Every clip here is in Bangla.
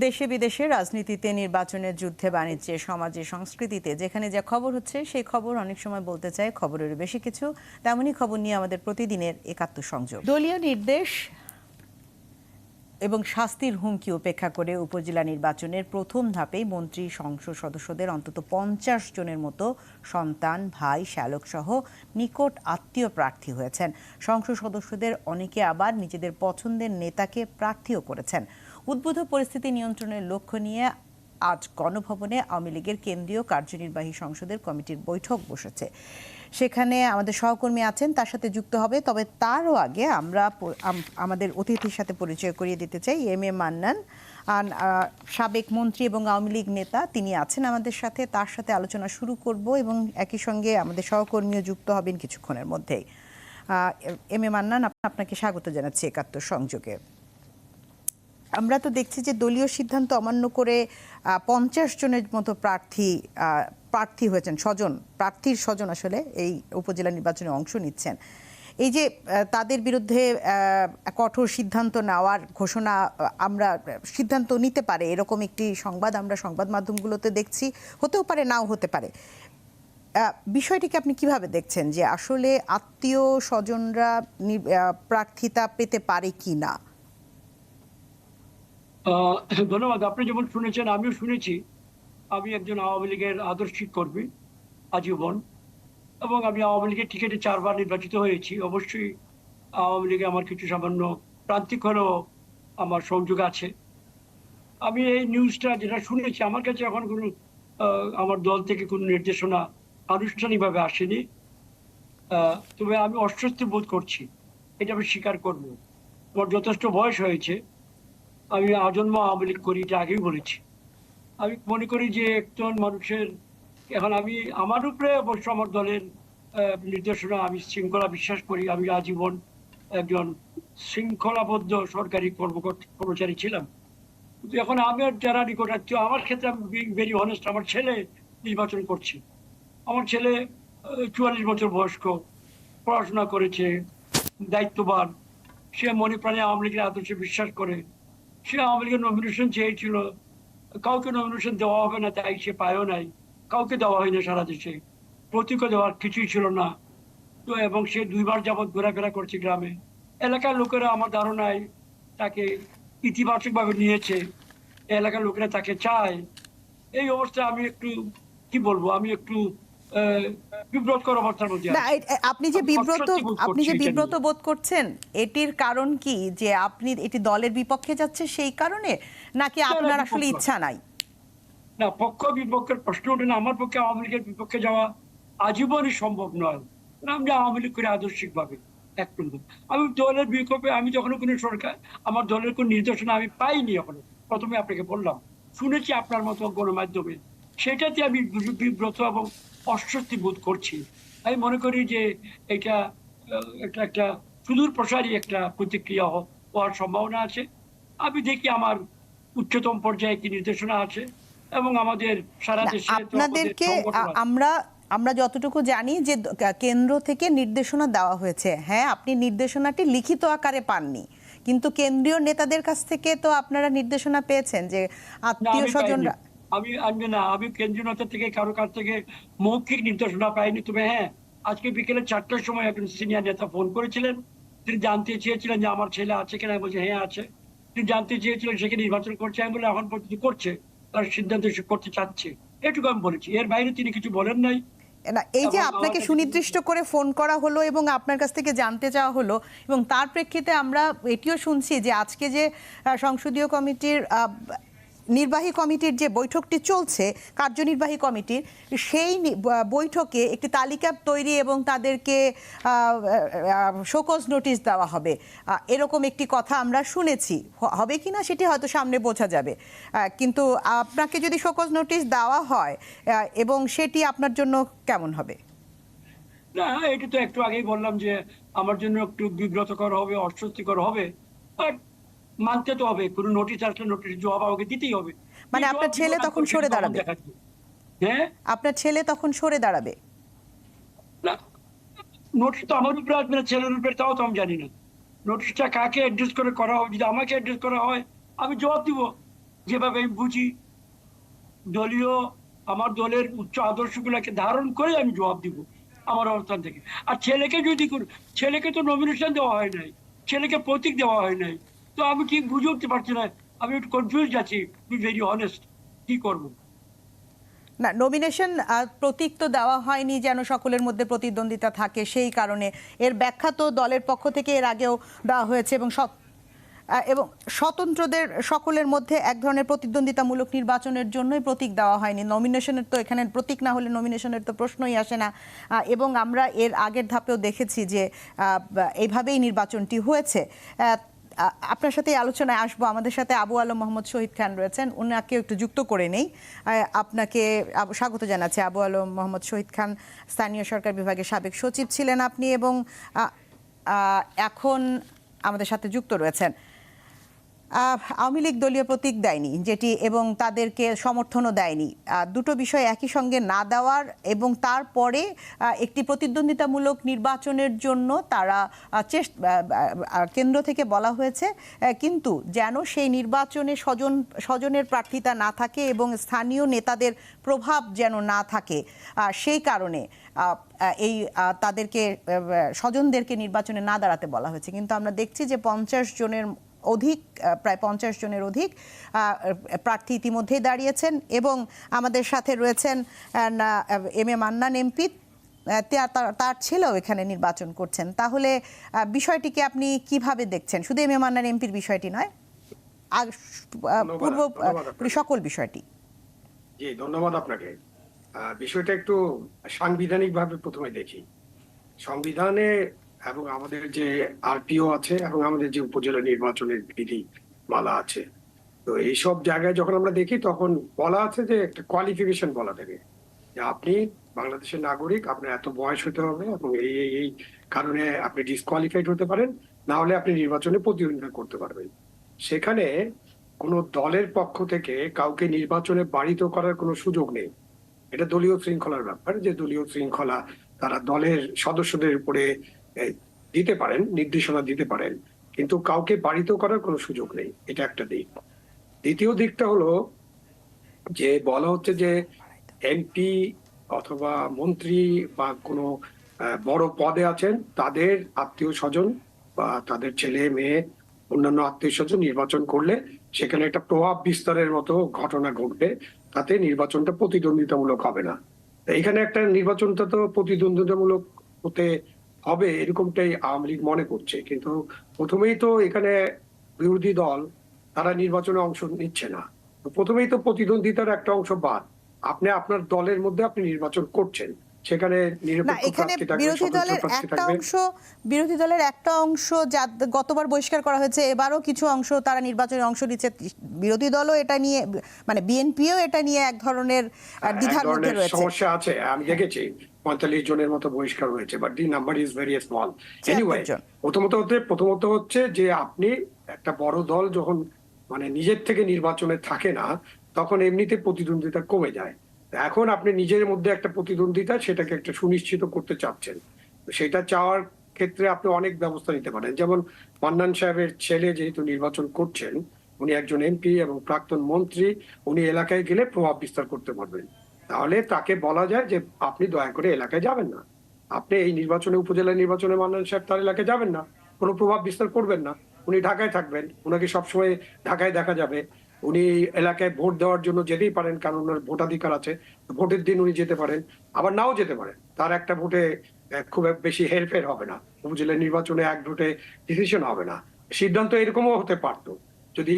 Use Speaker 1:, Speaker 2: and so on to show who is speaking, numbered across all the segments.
Speaker 1: দেশে বিদেশে রাজনীতিতে, নির্বাচনের যুদ্ধে, বাণিজ্যে, সমাজে, সংস্কৃতিতে যেখানে যা খবর হচ্ছে সেই খবর অনেক সময় বলতে চায় খবরের বেশি কিছু। তেমনই খবর নিয়ে আমাদের প্রতিদিনের একাত্তর সংযোগ। দলীয় নির্দেশ এবং শাস্তির হুমকি উপেক্ষা করে উপজেলা নির্বাচনের প্রথম ধাপেই মন্ত্রী, সংসদ সদস্যদের অন্তত 50 জনের মতো সন্তান, ভাই, শ্যালক সহ নিকট আত্মীয় প্রার্থী হয়েছেন। সংসদ সদস্যদের অনেকে আবার নিজেদের পছন্দের নেতাকে প্রার্থীও করেছেন। উদ্ভূত পরিস্থিতি নিয়ন্ত্রণের লক্ষ্য নিয়ে আজ গণভবনে আওয়ামী লীগের কেন্দ্রীয় কার্যনির্বাহী সংসদের কমিটির বৈঠক বসেছে। সেখানে আমাদের সহকর্মী আছেন, তার সাথে যুক্ত হবে। তবে তারও আগে আমরা আমাদের অতিথির সাথে পরিচয় করিয়ে দিতে চাই। এম এ মান্নান, সাবেক মন্ত্রী এবং আওয়ামী লীগ নেতা, তিনি আছেন আমাদের সাথে। তার সাথে আলোচনা শুরু করব এবং একই সঙ্গে আমাদের সহকর্মীও যুক্ত হবেন কিছুক্ষণের মধ্যেই। এম এ মান্নান, আপনাকে স্বাগত জানাচ্ছি একাত্তর সংযোগে। আমরা তো দেখছি যে দলীয় সিদ্ধান্ত অমান্য করে 50 জনের মতো প্রার্থী হয়েছেন, প্রার্থীর স্বজন আসলে এই উপজেলা নির্বাচনে অংশ নিচ্ছেন। এই যে তাদের বিরুদ্ধে কঠোর সিদ্ধান্ত নেওয়ার ঘোষণা, আমরা সিদ্ধান্ত নিতে পারে এরকম একটি সংবাদ আমরা সংবাদ মাধ্যমগুলোতে দেখছি, হতেও পারে নাও হতে পারে। বিষয়টিকে আপনি কিভাবে দেখছেন যে আসলে আত্মীয় স্বজনরা প্রার্থিতা পেতে পারে কি না?
Speaker 2: ধন্যবাদ। আপনি যেমন শুনেছেন আমিও শুনেছি। আমি একজন আওয়ামী লীগের আদর্শিক কর্মী আজীবন, এবং আমি আওয়ামী লীগের টিকিটে 4 বার নির্বাচিত হয়েছি। অবশ্যই আওয়ামী লীগে আমার কিছু সামান্য প্রান্তিক হলেও আমার সংযোগ আছে। আমি এই নিউজটা যেটা শুনেছি, আমার কাছে এখন কোনো আমার দল থেকে কোনো নির্দেশনা আনুষ্ঠানিকভাবে আসেনি। তবে আমি অস্বস্তি বোধ করছি, এটা আমি স্বীকার করব। আমার যথেষ্ট বয়স হয়েছে, আমি আজন্ম আওয়ামী লীগ করি, এটা আগেই বলেছি। আমি মনে করি যে একজন মানুষের, এখন আমি আমার উপরে অবশ্য আমার দলের নির্দেশনা, আমি শৃঙ্খলা বিশ্বাস করি। আমি আজীবন একজন শৃঙ্খলাবদ্ধ সরকারি কর্মচারী ছিলাম। কিন্তু এখন আমি আর যারা নিকটাত্মীয়, আমার ক্ষেত্রে আমি ভেরি অনেস্ট, আমার ছেলে নির্বাচন করছে। আমার ছেলে 44 বছর বয়স্ক, পড়াশোনা করেছে, দায়িত্ববান, সে মনে প্রাণে আওয়ামী লীগের আদর্শে বিশ্বাস করে। সে আওয়ামী লীগের নমিনেশন চেয়েছিল, কাউকে নমিনেশন দেওয়া হবে না, তাই সে পায়ও নাই। কাউকে দেওয়া হয়নি সারা দেশে, প্রতীকও দেওয়ার কিছুই ছিল না। তো এবং সে 2 বার যাবৎ ঘোরাফেরা করছে গ্রামে। এলাকার লোকেরা আমার ধারণায় তাকে ইতিবাচক ভাবে নিয়েছে, এলাকার লোকেরা তাকে চায়। এই অবস্থায় আমি একটু, কি বলবো, আমি একটু বিব্রতকর অবস্থার মধ্যে আছি।
Speaker 1: আপনি যে বিব্রত বোধ করছেন, এটির কারণ কি? যে আপনি এটি দলের বিপক্ষে যাচ্ছে সেই কারণে, নাকি আপনার আসলে ইচ্ছা নাই?
Speaker 2: না, পক্ষ বিপক্ষের প্রশ্ন ওঠে না। আমার পক্ষে আওয়ামী লীগের বিপক্ষে যাওয়া আজীবনই সম্ভব নয়। আমি আওয়ামী লীগ করে আদর্শিক ভাবে একটু, আমি দলের বিপক্ষে, আমি যখন কোনো সরকার, আমার দলের কোন নির্দেশনা আমি পাইনি এখনো। প্রথমে আপনাকে বললাম, শুনেছি আপনার মতো গণমাধ্যমে, সেটাতে আমি বিব্রত এবং অস্বস্তি বোধ করছি। আমি মনে করি যে এটা একটা সুদূর প্রসারী একটা প্রতিক্রিয়া হওয়ার সম্ভাবনা আছে। আমি দেখি আমার উচ্চতম পর্যায়ে কি নির্দেশনা আছে, এবং আমাদের সারা দেশে
Speaker 1: আপনাদেরকে আমরা যতটুকু জানি যে কেন্দ্র থেকে নির্দেশনা দেওয়া হয়েছে। হ্যাঁ, আপনি নির্দেশনাটি লিখিত আকারে পাননি, কিন্তু কেন্দ্রীয় নেতাদের কাছ থেকে তো আপনারা নির্দেশনা পেয়েছেন যে আত্মীয় স্বজনরা।
Speaker 2: আমি কেন্দ্রীয় নেতা থেকে কারো কাছ থেকে মৌখিক নির্দেশনা পাইনি। তবে হ্যাঁ, আজকে বিকেলে 4টার সময় একজন সিনিয়র নেতা ফোন করেছিলেন। তিনি জানতে চেয়েছিলেন যে আমার ছেলে আছে কিনা। বলছে হ্যাঁ আছে। তিনি জানতে চেয়েছিলেন সেখানে নির্বাচন করছে। আমি বলে এখন পর্যন্ত করছে, তার সিদ্ধান্ত করতে চাচ্ছে, এটুকু আমি বলেছি। এর বাইরে তিনি কিছু বলেন নাই।
Speaker 1: না, এই যে আপনাকে সুনির্দিষ্ট করে ফোন করা হলো এবং আপনার কাছ থেকে জানতে চাওয়া হলো, এবং তার প্রেক্ষিতে আমরা এটিও শুনছি যে আজকে যে সংসদীয় কমিটির নির্বাহী কমিটির যে বৈঠকটি চলছে, কার্যনির্বাহী কমিটির, সেই বৈঠকে একটি তালিকা তৈরি এবং তাদেরকে শোকজ নোটিশ দেওয়া হবে, এরকম একটি কথা আমরা শুনেছি। হবে কিনা সেটি হয়তো সামনে বোঝা যাবে। কিন্তু আপনাকে যদি শোকজ নোটিশ দেওয়া হয়, এবং সেটি আপনার জন্য কেমন হবে?
Speaker 2: না, এটা তো একটু আগেই বললাম যে আমার জন্য একটু বিব্রতকর হবে, অস্বস্তিকর হবে। মানতে তো হবে, কোনো নোটিশ আসলে নোটিশ জবাব আমাকে দিতেই হবে।
Speaker 1: মানে আপনার ছেলে তখন সরে দাঁড়াবে?
Speaker 2: হ্যাঁ,
Speaker 1: আপনার ছেলে তখন সরে দাঁড়াবে?
Speaker 2: না, নোটিশ তো আমার উপরে আসবে না, ছেলের উপরে, তাও তো আমি জানি না। নোটিশটা কাকে অ্যাড্রেস করে করা হবে। যদি আমাকে অ্যাড্রেস করা হয়, আমি জবাব দিব। যেভাবে আমি বুঝি, দলীয় আমার দলের উচ্চ আদর্শগুলোকে ধারণ করে আমি জবাব দিব আমার অবস্থান থেকে। আর ছেলেকে যদি ছেলেকে তো নমিনেশন দেওয়া হয় নাই, ছেলেকে প্রতীক দেওয়া হয় নাই, তো আমি ঠিক বুঝে উঠতে পারছি না, আমি একটু কনফিউজ আছি, টু ভেরি অনেস্ট, কি করবো।
Speaker 1: না, নমিনেশন প্রতীক তো দেওয়া হয়নি যেন সকলের মধ্যে প্রতিদ্বন্দ্বিতা থাকে, সেই কারণে এর ব্যাখ্যা তো দলের পক্ষ থেকে এর আগেও দেওয়া হয়েছে এবং স্বতন্ত্রদের সকলের মধ্যে এক ধরনের প্রতিদ্বন্দ্বিতামূলক নির্বাচনের জন্যই প্রতীক দেওয়া হয়নি। নমিনেশনের তো এখানে প্রতীক না হলে নমিনেশনের তো প্রশ্নই আসে না। এবং আমরা এর আগের ধাপেও দেখেছি যে এইভাবেই নির্বাচনটি হয়েছে। আপনার সাথে এই আলোচনায় আসবো। আমাদের সাথে আবু আলম মোহাম্মদ শহীদ খান রয়েছেন, ওনাকে একটু যুক্ত করে নেই। আপনাকে স্বাগত জানাচ্ছি। আবু আলম মোহাম্মদ শহীদ খান স্থানীয় সরকার বিভাগের সাবেক সচিব ছিলেন আপনি, এবং এখন আমাদের সাথে যুক্ত রয়েছেন। আওয়ামী লীগ দলীয় প্রতীক দেয়নি যেটি, এবং তাদেরকে সমর্থনও দেয়নি, দুটো বিষয় একই সঙ্গে না দেওয়ার এবং তারপরে একটি প্রতিদ্বন্দ্বিতামূলক নির্বাচনের জন্য তারা কেন্দ্র থেকে বলা হয়েছে, কিন্তু যেন সেই নির্বাচনে স্বজনের প্রার্থিতা না থাকে এবং স্থানীয় নেতাদের প্রভাব যেন না থাকে, সেই কারণে এই তাদেরকে স্বজনদেরকে নির্বাচনে না দাঁড়াতে বলা হয়েছে। কিন্তু আমরা দেখছি যে 50 জনের অধিক, প্রায় 50 জনের অধিক প্রার্থী ইতিমধ্যেই দাঁড়িয়েছেন, এবং আমাদের সাথে রয়েছেন এম এ মান্নান এমপি, তার ছেলেও এখানে নির্বাচন করছেন। তাহলে বিষয়টিকে আপনি কিভাবে দেখছেন? শুধু এম এ মান্নান এমপির বিষয়টি নয়, সকল বিষয়টি।
Speaker 3: জি, ধন্যবাদ আপনাকে। বিষয়টা একটু সাংবিধানিকভাবে প্রথমে দেখি। সংবিধানে এবং আমাদের যে আরপিও আছে এবং আমাদের যে উপজেলা নির্বাচনের বিধিমালা আছে, তো এইসব জায়গায় যখন আমরা দেখি তখন বলা আছে যে একটা কোয়ালিফিকেশন বলা থাকে যে আপনি বাংলাদেশের নাগরিক, আপনার এত বয়স হতে হবে এবং এই কারণে আপনি ডিসকোয়ালিফাইড হতে পারেন, না হলে আপনি নির্বাচনে প্রতিদ্বন্দ্বিতা করতে পারবেন। সেখানে কোনো দলের পক্ষ থেকে কাউকে নির্বাচনে বারিত করার কোনো সুযোগ নেই। এটা দলীয় শৃঙ্খলার ব্যাপার, যে দলীয় শৃঙ্খলা তারা দলের সদস্যদের উপরে দিতে পারেন, নির্দেশনা দিতে পারেন, কিন্তু কাউকে বারিত করার কোনো সুযোগ নেই। এটা একটা দিক। দ্বিতীয় দিকটা হলো যে বলা হচ্ছে যে এমপি অথবা মন্ত্রী বা কোনো বড় পদে আছেন তাদের আত্মীয় স্বজন বা তাদের ছেলে মেয়ে অন্যান্য আত্মীয় স্বজন নির্বাচন করলে সেখানে একটা প্রভাব বিস্তারের মতো ঘটনা ঘটবে, তাতে নির্বাচনটা প্রতিদ্বন্দ্বিতামূলক হবে না। এখানে একটা নির্বাচনটা তো প্রতিদ্বন্দ্বিতামূলক হতে হবে এরকমটাই আওয়ামী লীগ মনে করছে, কিন্তু প্রথমেই তো এখানে বিরোধী দল তারা নির্বাচনে অংশ নিচ্ছে না। প্রথমেই তো প্রতিদ্বন্দ্বিতার একটা অংশ বাদ। আপনি আপনার দলের মধ্যে আপনি নির্বাচন করছেন, সেখানে
Speaker 1: বিরোধী দলের একটা অংশ যা গতবার বহিষ্কার করা হয়েছে, এবারও কিছু অংশ তারা নির্বাচনে অংশ নিচ্ছে। বিরোধী দলও এটা নিয়ে, মানে বিএনপিও এটা নিয়ে এক ধরনের দ্বিধার মধ্যে রয়েছে,
Speaker 3: সমস্যা আছে। আমি দেখেছি 45 জনের মতো বহিষ্কার হয়েছে, but the number is very small. Anyway, প্রথমত হচ্ছে যে আপনি একটা বড় দল যখন মানে নিজের থেকে নির্বাচনে থাকে না, তখন এমনিতে প্রতিদ্বন্দ্বিতা কমে যায়। এখন আপনি নিজের মধ্যে একটা প্রতিদ্বন্দ্বিতা, সেটাকে একটা সুনিশ্চিত করতে চাচ্ছেন। সেটা চাওয়ার ক্ষেত্রে আপনি অনেক ব্যবস্থা নিতে পারেন। যেমন মান্নান সাহেবের ছেলে যেহেতু নির্বাচন করছেন, উনি একজন এমপি এবং প্রাক্তন মন্ত্রী, উনি এলাকায় গেলে প্রভাব বিস্তার করতে পারবেন। তাহলে তাকে বলা যায় যে আপনি দয়া করে এলাকায় যাবেন না, আপনি এই নির্বাচনে, উপজেলা নির্বাচনে মান্নান সাহেব তার এলাকায় যাবেন না, কোনো প্রভাব বিস্তার করবেন না, উনি ঢাকায় থাকবেন, উনাকে সবসময় ঢাকায় দেখা যাবে। উনি এলাকায় ভোট দেওয়ার জন্য যেতেই পারেন, কারণ ওনার ভোটাধিকার আছে, ভোটের দিন উনি যেতে পারেন, আবার নাও যেতে পারেন। তার একটা ভোটে খুব বেশি হেরফের হবে না, উপজেলা নির্বাচনে এক ভোটে ডিসিশন হবে না। সিদ্ধান্ত এরকমও হতে পারতো যদি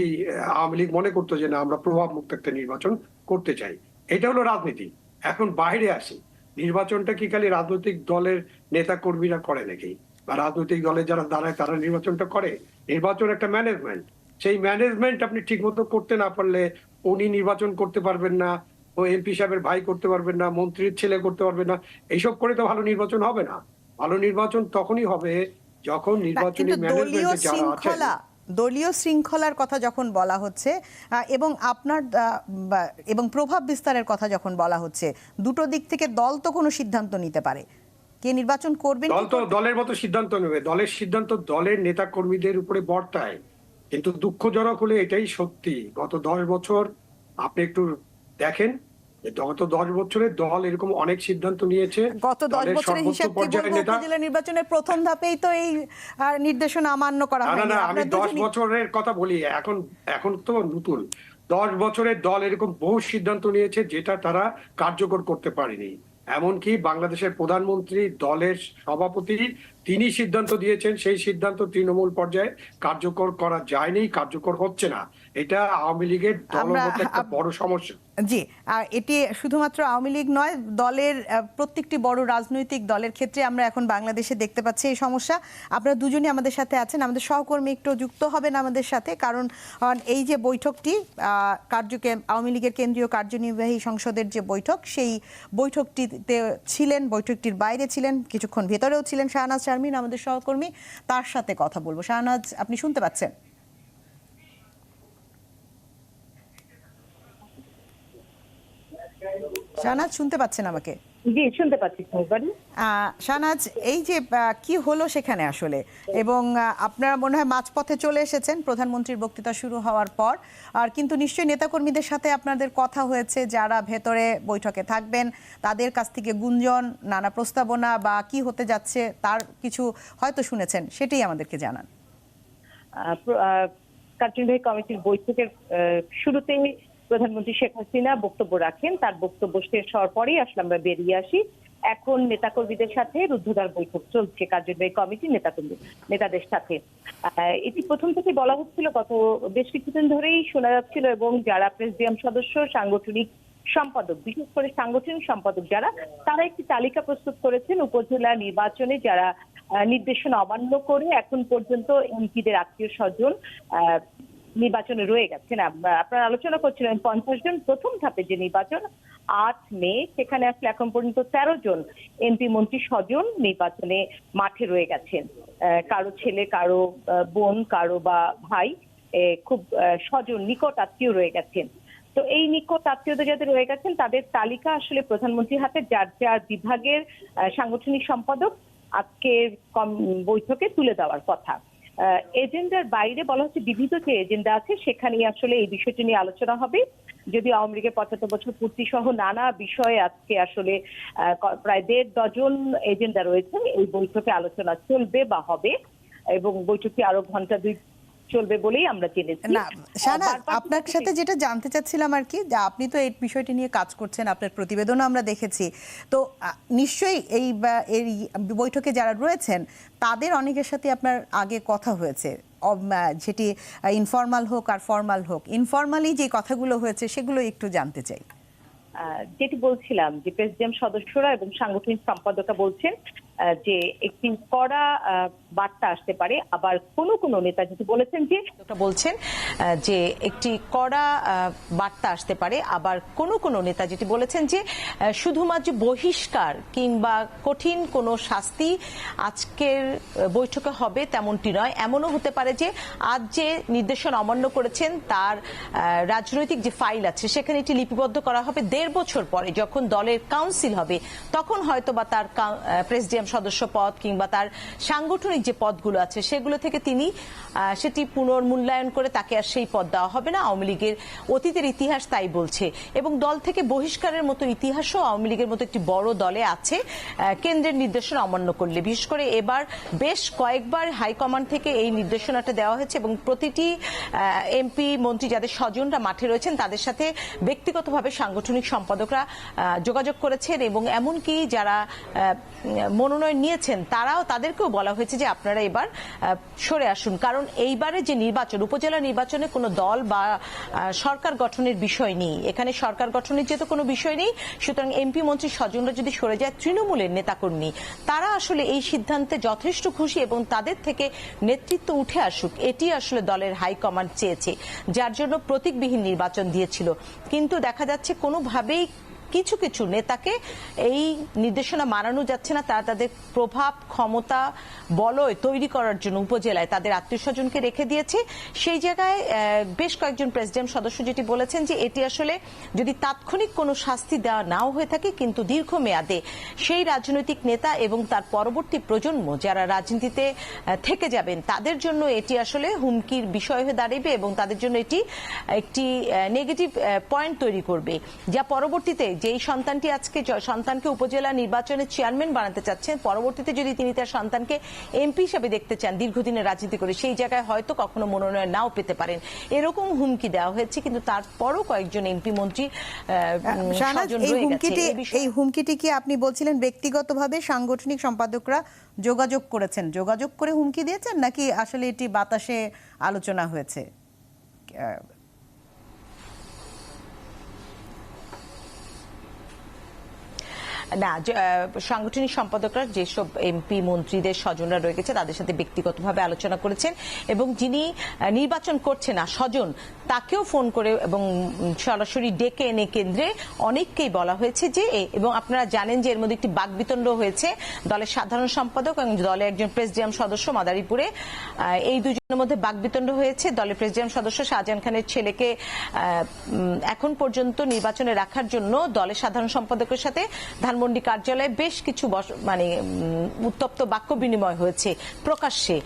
Speaker 3: আওয়ামী লীগ মনে করতো যে না, আমরা প্রভাব মুক্ত একটা নির্বাচন করতে চাই। এটা হলো রাজনীতি। এখন বাইরে আসি, নির্বাচনটা কি খালি রাজনৈতিক দলের নেতা কর্মীরা করে নাকি, বা রাজনৈতিক দলের যারা দাঁড়ায় তারা নির্বাচনটা করে? নির্বাচন একটা ম্যানেজমেন্ট। সেই ম্যানেজমেন্ট আপনি ঠিক মতো করতে না পারলে উনি নির্বাচন করতে পারবেন না, ও এমপি সাহেবের ভাই করতে পারবেন না, মন্ত্রীর ছেলে করতে পারবেন না। এইসব করে তো ভালো নির্বাচন হবে না। ভালো নির্বাচন তখনই হবে যখন নির্বাচনী ম্যানেজমেন্টে যারা আছেন।
Speaker 1: দলীয় শৃঙ্খলার কথা যখন বলা হচ্ছে এবং আপনার এবং প্রভাব বিস্তারের কথা যখন বলা হচ্ছে, দুটো দিক থেকে দল তো কোনো সিদ্ধান্ত নিতে পারে, কে নির্বাচন করবেন।
Speaker 3: দল তো দলের মতো সিদ্ধান্ত নেবে, দলের সিদ্ধান্ত দলের নেতা কর্মীদের উপরে বর্তায়। কিন্তু দুঃখজনক হলে এটাই সত্যি, গত 10 বছর আপনি একটু দেখেন, গত 10 বছরে দল এরকম অনেক সিদ্ধান্ত নিয়েছে।
Speaker 1: গত 10
Speaker 3: দলের
Speaker 1: বছরের
Speaker 3: সর্বোচ্চ
Speaker 1: হিসাব কি
Speaker 3: পর্যায়ের
Speaker 1: বলবো?
Speaker 3: নেতা,
Speaker 1: উপজেলা নির্বাচনের প্রথম ধাপেই তো এই নির্দেশনা অমান্য করা
Speaker 3: না না
Speaker 1: হয়নি।
Speaker 3: না, আমি
Speaker 1: আপনারা
Speaker 3: 10
Speaker 1: দুজনই
Speaker 3: বছরের কথা বলি, এখন এখন তো নতুন। 10 বছরের দল এরকম বহু সিদ্ধান্ত নিয়েছে যেটা তারা কার্যকর করতে পারেনি। এমনকি বাংলাদেশের প্রধানমন্ত্রী, দলের সভাপতি, তিনি সিদ্ধান্ত দিয়েছেন, সেই সিদ্ধান্ত তৃণমূল পর্যায়ে কার্যকর করা যায়নি, কার্যকর হচ্ছে না। এটা আওয়ামী লীগের দলগত একটা বড় সমস্যা।
Speaker 1: জি, আর এটি শুধুমাত্র আওয়ামী লীগ নয়, দলের প্রত্যেকটি বড় রাজনৈতিক দলের ক্ষেত্রে আমরা এখন বাংলাদেশে দেখতে পাচ্ছি এই সমস্যা। আপনারা দুজনই আমাদের সাথে আছেন, আমাদের সহকর্মী একটু যুক্ত হবেন আমাদের সাথে, কারণ এই যে বৈঠকটি আওয়ামী লীগের কেন্দ্রীয় কার্যনির্বাহী সংসদের যে বৈঠক, সেই বৈঠকটিতে ছিলেন, বৈঠকটির বাইরে ছিলেন, কিছুক্ষণ ভেতরেও ছিলেন শাহনাজ শারমিন আমাদের সহকর্মী, তার সাথে কথা বলবো। শাহনাজ, আপনি শুনতে পাচ্ছেন? শাহনাজ শুনতে পাচ্ছেন আমাকে?
Speaker 4: জি, শুনতে পাচ্ছি।
Speaker 1: শাহনাজ, এই যে কি হলো সেখানে আসলে, এবং আপনারা মনে হয় মাঝপথে চলে এসেছেন প্রধানমন্ত্রীর বক্তৃতা শুরু হওয়ার পর, আর কিন্তু নিশ্চয়ই নেতাকর্মীদের সাথে আপনাদের কথা হয়েছে, যারা ভেতরে বৈঠকে থাকবেন তাদের কাছ থেকে গুঞ্জন, নানা প্রস্তাবনা বা কি হতে যাচ্ছে তার কিছু হয়তো শুনেছেন, সেটাই আমাদেরকে জানান।
Speaker 4: কার্যনির্বাহী কমিটির বৈঠকের শুরুতেই প্রধানমন্ত্রী শেখ হাসিনা বক্তব্য রাখেন, তার বক্তব্য শেষ হওয়ার পরেই আসলে আমরা বেরিয়ে আসি। এখন নেতাকর্মীদের সাথে রুদ্ধদ্বার বৈঠক চলছে কার্যনির্বাহী কমিটির নেতাদের সাথে। এটি প্রথম থেকে বলা হচ্ছিল, গত বেশ কিছুদিন ধরেই শোনা যাচ্ছিল, এবং যারা প্রেসিডিয়াম সদস্য, সাংগঠনিক সম্পাদক, বিশেষ করে সাংগঠনিক সম্পাদক যারা, তারা একটি তালিকা প্রস্তুত করেছেন উপজেলা নির্বাচনে যারা নির্দেশনা অমান্য করে এখন পর্যন্ত এমপিদের আত্মীয় স্বজন নির্বাচনে রয়ে গেছেন। আপনারা আলোচনা করছিলেন 50 জন প্রথম ধাপে যে নির্বাচন 8 মে, সেখানে আসলে এখন পর্যন্ত 13 জন এমপি মন্ত্রী স্বজন নির্বাচনে মাঠে রয়ে গেছেন। কারো ছেলে, কারো বোন, কারো বা ভাই, খুব স্বজন নিকট আত্মীয় রয়ে গেছেন। তো এই নিকট আত্মীয়দের যাদের রয়ে গেছেন তাদের তালিকা আসলে প্রধানমন্ত্রীর হাতে যার যার বিভাগের সাংগঠনিক সম্পাদক আজকের বৈঠকে তুলে দেওয়ার কথা। এজেন্ডার বাইরে বলা হচ্ছে বিবিধ যে এজেন্ডা আছে সেখানেই আসলে এই বিষয়টি নিয়ে আলোচনা হবে। যদি আওয়ামী লীগের 75 বছর পূর্তি সহ নানা বিষয়ে আজকে আসলে প্রায় 1.5 ডজন এজেন্ডা রয়েছে, এই বৈঠকে আলোচনা চলবে বা হবে, এবং বৈঠকটি আরো ঘন্টা 2 চলবে বলেই আমরা জেনেছি।
Speaker 1: না শাহনাজ, আপনার সাথে যেটা জানতে চাচ্ছিলাম আর কি, যে আপনি তো এই বিষয়টি নিয়ে কাজ করছেন, আপনার প্রতিবেদনও আমরা দেখেছি, তো নিশ্চয়ই এই বৈঠকে যারা রয়েছেন তাদের অনেকের সাথে আপনার আগে কথা হয়েছে, যেটি ইনফর্মাল হোক আর ফর্মাল হোক। ইনফর্মালি যে কথাগুলো হয়েছে সেগুলো একটু জানতে চাই।
Speaker 4: যেটি বলছিলাম যে প্রেসিডিয়াম সদস্যরা এবং সাংগঠনিক সম্পাদকরা বলছেন যে একটি কড়া বার্তা আসতে পারে, আবার কোন কোন নেতা যেটি বলেছেন যে একটি কড়া বার্তা আসতে পারে, আবার কোন কোন নেতা যেটি বলেছেন যে শুধুমাত্র বহিষ্কার কিংবা কঠিন কোনো শাস্তি আজকের বৈঠকে হবে তেমনটি নয়। এমনও হতে পারে যে আজ যে নির্দেশনা অমান্য করেছেন তার রাজনৈতিক যে ফাইল আছে সেখানে এটি লিপিবদ্ধ করা হবে 1.5 বছর পরে, যখন দলের কাউন্সিল হবে তখন হয়তো বা তার প্রেসিডিয়াম সদস্য পদ কিংবা তার সাংগঠনিক যে পদগুলো আছে সেগুলো থেকে তিনি সেটি পুনর্মূল্যায়ন করে তাকে আর সেই পদ দেওয়া হবে না। আওয়ামী লীগের অতীতের ইতিহাস তাই বলছে, এবং দল থেকে বহিষ্কারের মতো ইতিহাসও আওয়ামী লীগের মতো একটি বড় দলে আছে কেন্দ্রের নির্দেশনা অমান্য করলে। বিশেষ করে এবার বেশ কয়েকবার হাইকমান্ড থেকে এই নির্দেশনাটা দেওয়া হয়েছে, এবং প্রতিটি এমপি মন্ত্রী যাদের স্বজনরা মাঠে রয়েছেন তাদের সাথে ব্যক্তিগতভাবে সাংগঠনিক সম্পাদকরা যোগাযোগ করেছেন, এবং এমনকি যারা মনোনয়ন নিয়েছেন তাদেরকেও বলা হয়েছে যে আপনারা এবার সরে আসুন, কারণ এইবারে যে নির্বাচন, উপজেলা নির্বাচনে কোনো দল বা সরকার গঠনের বিষয় নেই, এখানে সরকার গঠনের যেহেতু কোনো বিষয় নেই, সুতরাং এমপি মন্ত্রী স্বজনরা যদি সরে যায় তৃণমূলের নেতাকর্মী তারা আসলে এই সিদ্ধান্তে যথেষ্ট খুশি, এবং তাদের থেকে নেতৃত্ব উঠে আসুক এটি আসলে দলের হাইকমান্ড চেয়েছে, যার জন্য প্রতীকবিহীন নির্বাচন দিয়েছিল। কিন্তু দেখা যাচ্ছে কোনোভাবেই
Speaker 5: কিছু কিছু নেতাকে এই নির্দেশনা মানানো যাচ্ছে না, তারা তাদের প্রভাব ক্ষমতা বলয় তৈরি করার জন্য উপজেলায় তাদের আত্মীয় স্বজনকে রেখে দিয়েছে। সেই জায়গায় বেশ কয়েকজন প্রেসিডিয়াম সদস্য যেটি বলেছেন যে এটি আসলে যদি তাৎক্ষণিক কোনো শাস্তি দেওয়া নাও হয়ে থাকে, কিন্তু দীর্ঘমেয়াদে সেই রাজনৈতিক নেতা এবং তার পরবর্তী প্রজন্ম যারা রাজনীতিতে থেকে যাবেন তাদের জন্য এটি আসলে হুমকির বিষয় হয়ে দাঁড়াবে এবং তাদের জন্য এটি একটি নেগেটিভ পয়েন্ট তৈরি করবে, যা পরবর্তীতে যেই সন্তানটি আজকে সন্তানকে উপজেলা নির্বাচনের চেয়ারম্যান বানাতে চাচ্ছেন, পরবর্তীতে যদি তিনি তার সন্তানকে এমপি হিসেবে দেখতে চান দীর্ঘদিনের রাজনীতি করে, সেই জায়গায় হয়তো কখনো মনোনয়ন নাও পেতে পারেন। এরকম হুমকি দেওয়া হয়েছে, কিন্তু তারপরও কয়েকজন এমপি মন্ত্রী
Speaker 1: এই হুমকিটি কি আপনি বলছিলেন ব্যক্তিগতভাবে সাংগঠনিক সম্পাদকরা যোগাযোগ করেছেন, যোগাযোগ করে হুমকি দিয়েছেন, নাকি আসলে এটি বাতাসে আলোচনা হয়েছে?
Speaker 5: না, সাংগঠনিক সম্পাদকরা যেসব এমপি মন্ত্রীদের স্বজনরা রয়ে গেছে তাদের সাথে ব্যক্তিগতভাবে আলোচনা করেছেন এবং যিনি নির্বাচন করছে না স্বজন তাকেও ফোন করে এবং সরাসরি ডেকে এনে কেন্দ্রে অনেককেই বলা হয়েছে যে, এবং আপনারা জানেন যে এর মধ্যে একটি বাকবিতণ্ড হয়েছে দলের সাধারণ সম্পাদক এবং দলের একজন প্রেসিডিয়াম সদস্য মাদারীপুরে, এই দুজনের মধ্যে বাকবিতণ্ড হয়েছে। দলের প্রেসিডিয়াম সদস্য শাহজাহান খানের ছেলেকে এখন পর্যন্ত নির্বাচনে রাখার জন্য দলের সাধারণ সম্পাদকের সাথে ধানমন্ডি কার্যালয়ে বেশ কিছু উত্তপ্ত বাক্য বিনিময় হয়েছে প্রকাশ্যে।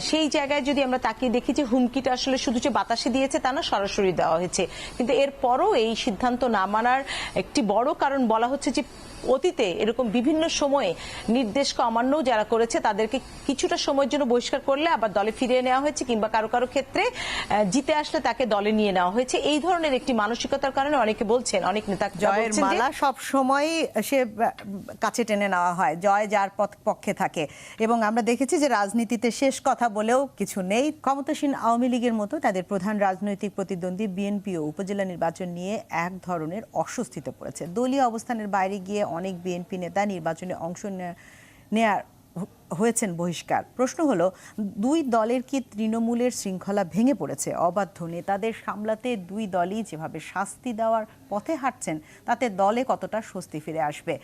Speaker 5: সেই জায়গায় যদি আমরা তাকিয়ে দেখি যে হুমকিটা আসলে শুধু যে বাতাসে দিয়েছে তা না, সরাসরি দেওয়া হয়েছে। কিন্তু এরপরও এই সিদ্ধান্ত না মানার একটি বড় কারণ বলা হচ্ছে যে অতীতে এরকম বিভিন্ন সময়ে নির্দেশকে অমান্য যারা করেছে তাদেরকে কিছুটা সময়ের জন্য বহিষ্কার করলে আবার দলে ফিরিয়ে নেওয়া হয়েছে, কিংবা কারো কারো ক্ষেত্রে জিতে আসলে তাকে দলে নিয়ে নেওয়া হয়েছে। এই ধরনের একটি মানসিকতার কারণে অনেকে বলছেন, অনেক নেতা
Speaker 1: জয়ের মালা সব সময় সে কাছে টেনে নেওয়া হয়, জয় যার পক্ষে থাকে। এবং আমরা দেখেছি যে রাজনীতিতে শেষ কথা বলেও কিছু নেই। ক্ষমতাসীন আওয়ামী লীগের মতো তাদের প্রধান রাজনৈতিক প্রতিদ্বন্দ্বী বিএনপিও উপজেলা নির্বাচন নিয়ে এক ধরনের অস্বস্তিতে পড়েছে। দলীয় অবস্থানের বাইরে গিয়ে অনেক বিএনপি নেতা নির্বাচনে অংশ নেয়ার হয়েছেন বহিষ্কার। প্রশ্ন হলো, দুই দলের কি তৃণমূলের শৃঙ্খলা ভেঙে পড়েছে? অবাধ্য নেতাদের সামলাতে দুই দলই যেভাবে শাস্তি দেওয়ার পথে হাঁটছেন তাতে দলে কতটা স্বস্তি ফিরে আসবে?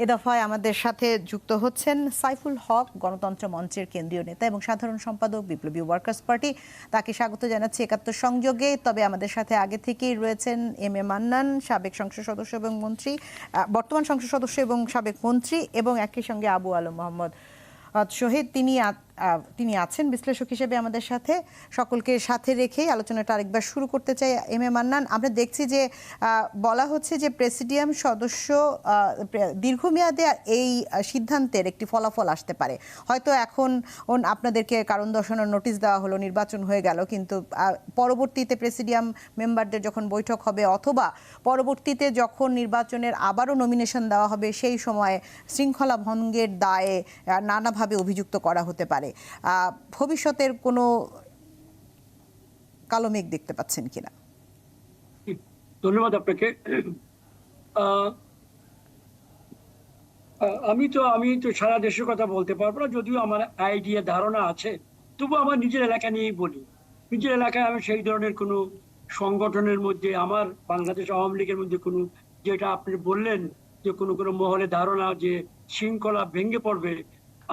Speaker 1: এ দফায় আমাদের সাথে যুক্ত হচ্ছেন সাইফুল হক, গণতন্ত্র মঞ্চের কেন্দ্রীয় নেতা এবং সাধারণ সম্পাদক বিপ্লবী ওয়ার্কার্স পার্টি। তাকে স্বাগত জানাচ্ছি একাত্তর সংযোগে। তবে আমাদের সাথে আগে থেকেই রয়েছেন এম এ মান্নান, সাবেক সংসদ সদস্য এবং মন্ত্রী, বর্তমান সংসদ সদস্য এবং সাবেক মন্ত্রী, এবং একই সঙ্গে আবু আলম মোহাম্মদ শহীদ, তিনি আছেন বিশ্লেষক হিসেবে আমাদের সাথে। সকলকে সাথে রেখেই আলোচনাটা আরেকবার শুরু করতে চাই। এম এ মান্নান, আমরা দেখছি যে বলা হচ্ছে যে প্রেসিডিয়াম সদস্য দীর্ঘমেয়াদে এই সিদ্ধান্তের একটি ফলাফল আসতে পারে। হয়তো এখন আপনাদেরকে কারণ দর্শানোর নোটিশ দেওয়া হলো, নির্বাচন হয়ে গেল, কিন্তু পরবর্তীতে প্রেসিডিয়াম মেম্বারদের যখন বৈঠক হবে অথবা পরবর্তীতে যখন নির্বাচনের আবারও নমিনেশন দেওয়া হবে, সেই সময় শৃঙ্খলা ভঙ্গের দায়ে নানাভাবে অভিযুক্ত করা হতে পারে। ভবিষ্যতের কোনো কালো মেঘ দেখতে পাচ্ছেন কিনা?
Speaker 2: ধন্যবাদ আপনাকে। আমি তো সারা দেশের কথা বলতে পারবো না, যদিও আমার আইডিয়া ধারণা আছে, তবু আমার নিজের এলাকা নিয়েই বলি। নিজের এলাকায় আমি সেই ধরনের কোনো সংগঠনের মধ্যে, আমার বাংলাদেশ আওয়ামী লীগের মধ্যে কোনো, যেটা আপনি বললেন যে কোনো মহলে ধারণা যে শৃঙ্খলা ভেঙে পড়বে,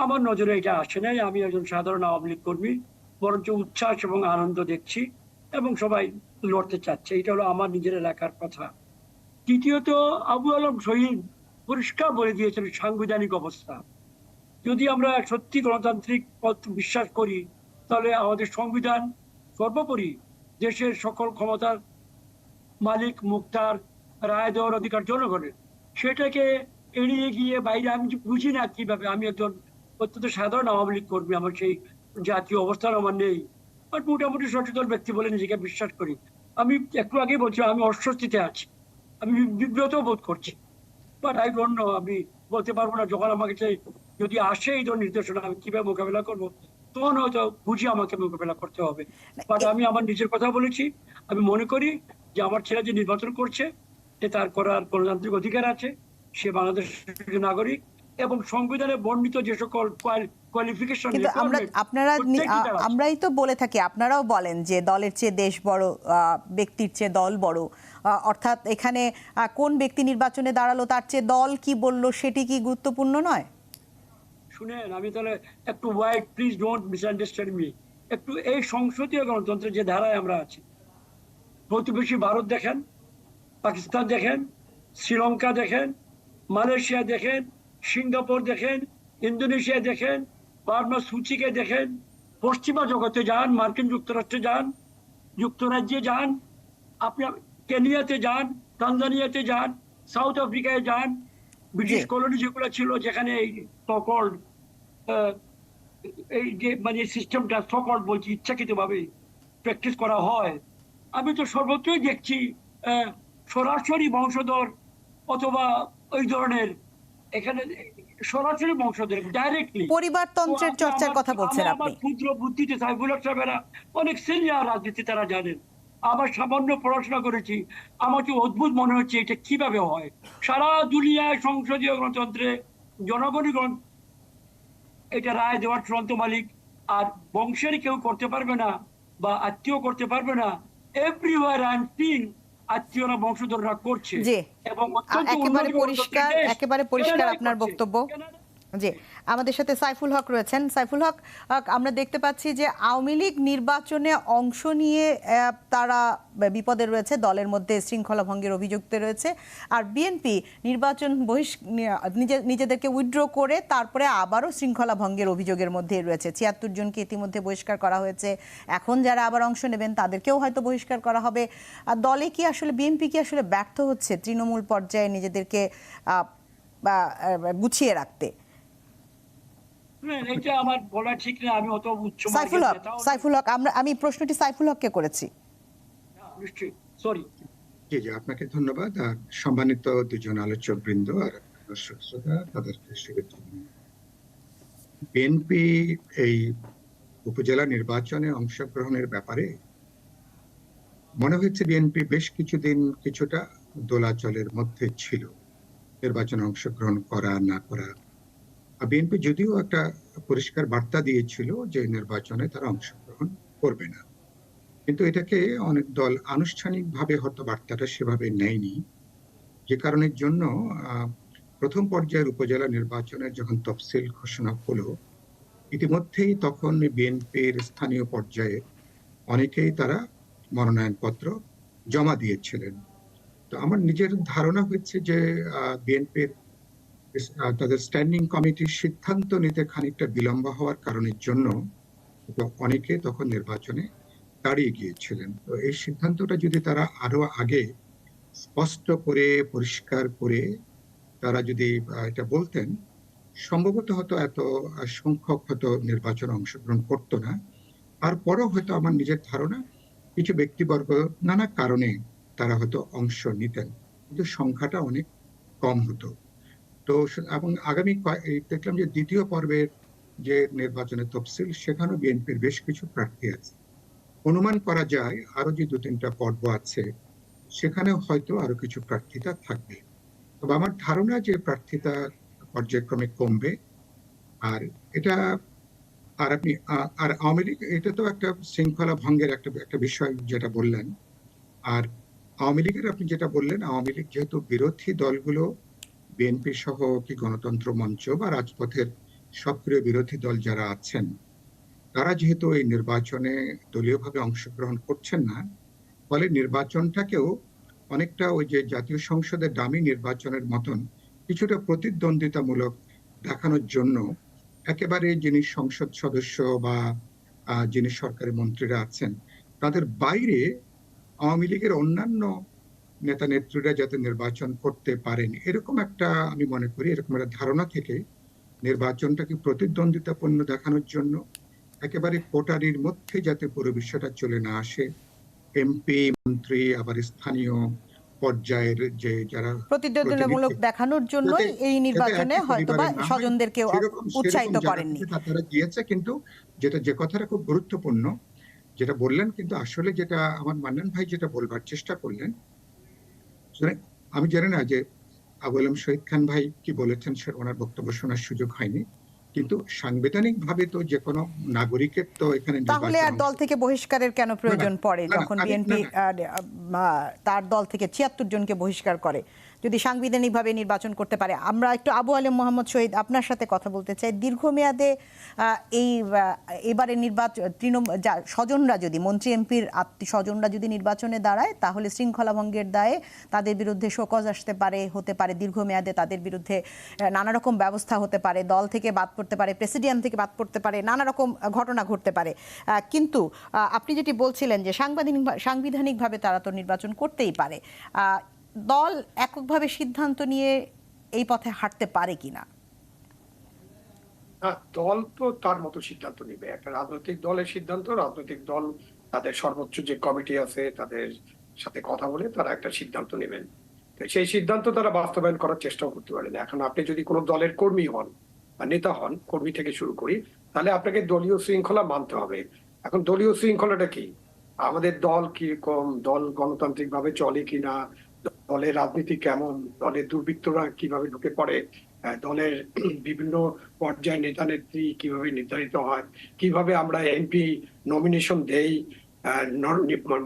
Speaker 2: আমার নজরে এটা আসে নাই। আমি একজন সাধারণ আওয়ামী লীগ কর্মী, বরঞ্চ উচ্ছ্বাস এবং আনন্দ দেখছি এবং সবাই লড়তে চাচ্ছে। এটা হলো আমার নিজের এলাকার কথা। দ্বিতীয়ত, আবু আলম শহীদ পরিষ্কার বলে দিয়েছেন সাংবিধানিক অবস্থা। যদি আমরা সত্যি গণতান্ত্রিক পথ বিশ্বাস করি, তাহলে আমাদের সংবিধান সর্বোপরি, দেশের সকল ক্ষমতার মালিক মুক্তার, রায় দেওয়ার অধিকার জনগণের। সেটাকে এড়িয়ে গিয়ে বাইরে, আমি বুঝি না কিভাবে, আমি একজন অত্যন্ত সাধারণ আওয়ামী লীগ কর্মী, আমার সেই জাতীয় অবস্থান আমার নেই, বাট মোটামুটি সচেতন ব্যক্তি বলে নিজেকে বিশ্বাস করি। আমি একটু আগেই বলছি আমি অস্বস্তিতে আছি, আমি বিব্রত বোধ করছি, বাট আই ডোন্ট নো, আমি বলতে পারবো না। যখন আমাকে যদি আসে এই ধরনের নির্দেশনা, আমি কিভাবে মোকাবেলা করবো, তখন হয়তো বুঝি আমাকে মোকাবেলা করতে হবে। বাট আমি আমার নিজের কথা বলেছি। আমি মনে করি যে আমার ছেলে যে নির্বাচন করছে, সে তার করার গণতান্ত্রিক অধিকার আছে, সে বাংলাদেশের নাগরিক এবং সংবিধানে বর্ণিত যে সকল কোয়ালিফিকেশন
Speaker 1: কিন্তু আমরাই তো বলে থাকি, আপনারাও বলেন যে দলের চেয়ে দেশ বড়, ব্যক্তির চেয়ে দল বড়। অর্থাৎ এখানে কোন ব্যক্তি নির্বাচনে দাঁড়ালো তার চেয়ে দল কি বলল সেটি কি গুরুত্বপূর্ণ নয়?
Speaker 2: শুনেন, আমি তাহলে একটু wide, please don't misunderstand me. একটু এই সংসদীয় গণতন্ত্রের যে ধারায় আমরা আছি, প্রতিবেশী ভারত দেখেন, পাকিস্তান দেখেন, শ্রীলঙ্কা দেখেন, মালয়েশিয়া দেখেন, সিঙ্গাপুর দেখেন, ইন্দোনেশিয়া দেখেন, বার্মা সূচিকে দেখেন, পশ্চিমা জগতে যান, মার্কিন যুক্তরাষ্ট্রে যান, যুক্তরাজ্যে যান, আপনি কেনিয়াতে যান, তানজানিয়াতে যান, সাউথ আফ্রিকায় যান, ব্রিটিশ কলোনি যেগুলো ছিল, যেখানে এই সকল্ড এই যে মানে সিস্টেমটা সকল্ড বলছি ইচ্ছাকৃতভাবে প্র্যাকটিস করা হয়। আমি তো সর্বত্রই দেখছি সরাসরি বংশধর অথবা ওই ধরনের, এখানে সরাসরি বংশধর ডাইরেক্টলি
Speaker 1: পরিবারতন্ত্রের চর্চার কথা বলছেন আপনি।
Speaker 2: আমার ক্ষুদ্র বুদ্ধিতে সাইফুল হক সাহেবেরা অনেক সিনিয়র রাজনীতি তারা জানেন। আমার সামান্য পড়াশোনা করেছি, আমাকে অদ্ভুত মনে হচ্ছে এটা কিভাবে হয়। সারা দুনিয়ায় সংসদীয় গণতন্ত্রে জনগণই এটা রায় দেওয়ার চূড়ান্ত মালিক, আর বংশের কেউ করতে পারবে না বা আত্মীয় করতে পারবে না। এভরিওয়্যার আই এম সিইং আত্মীয়রা বংশধররা করছে এবং
Speaker 1: একেবারে পরিষ্কার আপনার বক্তব্য। জি, আমাদের সাথে সাইফুল হক রয়েছেন। সাইফুল হক, আমরা দেখতে পাচ্ছি যে আওয়ামী লীগ নির্বাচনে অংশ নিয়ে তারা বিপদে রয়েছে, দলের মধ্যে শৃঙ্খলা ভঙ্গের অভিযোগ রয়েছে, আর বিএনপি নির্বাচন নিজেদেরকে উইথড্র করে তারপরে আবারও শৃঙ্খলা ভঙ্গের অভিযোগের মধ্যে রয়েছে। ৭৬ জনকে ইতিমধ্যে বহিষ্কার করা হয়েছে, এখন যারা আবার অংশ নেবেন তাদেরকেও হয়তো বহিষ্কার করা হবে। দলে কি আসলে বিএনপি কি আসলে ব্যর্থ হচ্ছে তৃণমূল পর্যায়ে নিজেদেরকে গুছিয়ে রাখতে?
Speaker 2: এটা আমার বলা ঠিক না, আমি অত উচ্চ
Speaker 1: সাইফুল হক, আমি প্রশ্নটি সাইফুল হককে করেছি।
Speaker 2: নিশ্চয়ই, সরি।
Speaker 6: জি জি, আপনাকে ধন্যবাদ। আর সম্মানিত দুজন আলোচক বৃন্দ আর দর্শক শ্রোতা, তাদেরকে শুভেচ্ছা। বিএনপি এই উপজেলা নির্বাচনে অংশগ্রহণের ব্যাপারে মনে হচ্ছে বিএনপি বেশ কিছুদিন কিছুটা দোলাচলের মধ্যে ছিল, নির্বাচনে অংশগ্রহণ করা না করা। বিএনপি যদিও একটা পরিষ্কার বার্তা দিয়েছিল যে নির্বাচনে তারা অংশগ্রহণ করবে না, কিন্তু এটাকে অনেক দল আনুষ্ঠানিকভাবে হয়তো বার্তাটা সেভাবে নেয়নি, যে কারণের জন্য প্রথম পর্যায়ের উপজেলা নির্বাচনের যখন তফসিল ঘোষণা হলো, ইতিমধ্যেই তখন বিএনপির স্থানীয় পর্যায়ে অনেকেই তারা মনোনয়নপত্র জমা দিয়েছিলেন। তো আমার নিজের ধারণা হচ্ছে যে বিএনপির তাদের স্ট্যান্ডিং কমিটির সিদ্ধান্ত নিতে খানিকটা বিলম্ব হওয়ার কারণের জন্য অনেকে তখন নির্বাচনে দাঁড়িয়ে গিয়েছিলেন। তো এই সিদ্ধান্তটা যদি তারা আরো আগে স্পষ্ট করে পরিষ্কার করে তারা যদি এটা বলতেন, সম্ভবত হয়তো এত সংখ্যক হয়তো নির্বাচনে অংশগ্রহণ করতো না। তারপরেও হয়তো আমার নিজের ধারণা কিছু ব্যক্তিবর্গ নানা কারণে তারা হয়তো অংশ নিতেন, কিন্তু সংখ্যাটা অনেক কম হতো। তো এবং আগামী দেখলাম যে দ্বিতীয় পর্বের যে নির্বাচনের তফসিল, সেখানেও বিএনপির বেশ কিছু প্রার্থী আছে। অনুমান করা যায় আরো যে ২-৩টা পর্ব আছে সেখানেও হয়তো আরো কিছু প্রার্থিতা থাকবে। তবে আমার ধারণা যে প্রার্থিতা পর্যায়ক্রমে কমবে। আর এটা আর আওয়ামী লীগ, এটা তো একটা শৃঙ্খলা ভঙ্গের একটা বিষয় যেটা বললেন। আর আওয়ামী লীগের আপনি যেটা বললেন, আওয়ামী লীগ যেহেতু বিরোধী দলগুলো বিএনপি সহ কি গণতন্ত্র মঞ্চ বা রাজপথের সক্রিয় বিরোধী দল যারা আছেন, তারা যেহেতু এই নির্বাচনে দলীয়ভাবে অংশগ্রহণ করছেন না, ফলে নির্বাচনটাকেও অনেকটা ওই যে জাতীয় সংসদের ডামি নির্বাচনের মতন কিছুটা প্রতিদ্বন্দ্বিতামূলক দেখানোর জন্য একেবারে যিনি সংসদ সদস্য বা যিনি সরকারি মন্ত্রীরা আছেন তাদের বাইরে আওয়ামী লীগের অন্যান্য নেতা নেত্রীরা যাতে নির্বাচন করতে পারেন, এরকম একটা আমি মনে করি, এরকম একটা ধারণা থেকে নির্বাচনটাকে প্রতিদ্বন্দ্বিতাপূর্ণ দেখানোর জন্য একেবারে কোটারির মধ্যে যাতে পুরো বিষয়টা চলে না আসে, এমপি মন্ত্রী আবার স্থানীয় পর্যায়ের যে যারা
Speaker 1: প্রতিদ্বন্দ্বিতামূলক দেখানোর জন্য এই নির্বাচনে হয়তোবা স্বজনদেরকে উৎসাহিত করেননি
Speaker 6: তারা গিয়েছে। কিন্তু যে কথাটা খুব গুরুত্বপূর্ণ যেটা বললেন, কিন্তু আসলে যেটা আমার মান্নান ভাই যেটা বলবার চেষ্টা করলেন, আমি জানি না যে আবু আলম শহীদ খান ভাই কি বলেছেন সে ওনার বক্তব্য শোনার সুযোগ হয়নি, কিন্তু সাংবিধানিক ভাবে তো যে কোনো নাগরিকের তো এখানে
Speaker 1: তাহলে আর দল থেকে বহিষ্কারের কেন প্রয়োজন পড়ে
Speaker 6: না,
Speaker 1: যখন
Speaker 6: না,
Speaker 1: বিএনপি তার দল থেকে ৭৬ জনকে বহিষ্কার করে, যদি সাংবিধানিকভাবে নির্বাচন করতে পারে? আমরা একটু আবু আলম মোহাম্মদ শহীদ আপনার সাথে কথা বলতে চাই। দীর্ঘমেয়াদে এবারে নির্বাচন স্বজনরা যদি মন্ত্রী এমপির স্বজনরা যদি নির্বাচনে দাঁড়ায়, তাহলে শৃঙ্খলা ভঙ্গের দায়ে তাদের বিরুদ্ধে শোকজ আসতে পারে, হতে পারে দীর্ঘমেয়াদে তাদের বিরুদ্ধে নানা রকম ব্যবস্থা হতে পারে, দল থেকে বাদ পড়তে পারে, প্রেসিডিয়াম থেকে বাদ পড়তে পারে, নানা রকম ঘটনা ঘটতে পারে। কিন্তু আপনি যেটি বলছিলেন যে সাংবিধানিকভাবে তারা তো নির্বাচন করতেই পারে, দল এককভাবে সিদ্ধান্ত নিয়ে এই পথে হাঁটতে পারে কিনা?
Speaker 3: দল তো তার মতো সিদ্ধান্ত নিবে। একটা রাজনৈতিক দলের সিদ্ধান্ত, রাজনৈতিক দল তাদের সর্বোচ্চ যে কমিটি আছে তাদের সাথে কথা বলে তারা একটা সিদ্ধান্ত নেবেন। তো সেই সিদ্ধান্ত তারা বাস্তবায়ন করার চেষ্টাও করতে পারেন। এখন আপনি যদি কোনো দলের কর্মী হন বা নেতা হন, কর্মী থেকে শুরু করি, তাহলে আপনাকে দলীয় শৃঙ্খলা মানতে হবে। এখন দলীয় শৃঙ্খলাটা কি? আমাদের দল কিরকম, দল গণতান্ত্রিক ভাবে চলে কিনা, দলের রাজনীতি কেমন, দলের দুর্বৃত্তরা কিভাবে ঢুকে পড়ে, দলের বিভিন্ন পর্যায়ে নেতা নেত্রী কিভাবে নির্ধারিত হয়, কিভাবে আমরা এমপি নমিনেশন দেই,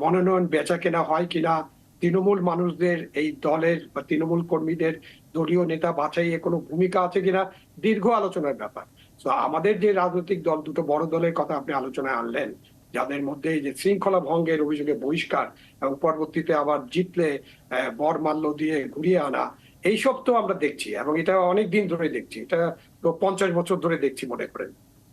Speaker 3: মনোনয়ন বেচা কেনা হয় কিনা, তৃণমূল মানুষদের এই দলের বা তৃণমূল কর্মীদের দলীয় নেতা বাছাইয়ে কোনো ভূমিকা আছে কিনা, দীর্ঘ আলোচনার ব্যাপার। তো আমাদের যে রাজনৈতিক দল, দুটো বড় দলের কথা আপনি আলোচনায় আনলেন, যাদের মধ্যে যে শৃঙ্খলা ভঙ্গের অভিযোগে বহিষ্কার এবং পরবর্তীতে আবার জিতলে বরমাল্য দিয়ে ঘুরিয়ে আনা, এইসব তো আমরা দেখছি এবং এটা অনেক দিন ধরে দেখছি। এটা তো 50 বছর ধরে দেখছি মনে করেন।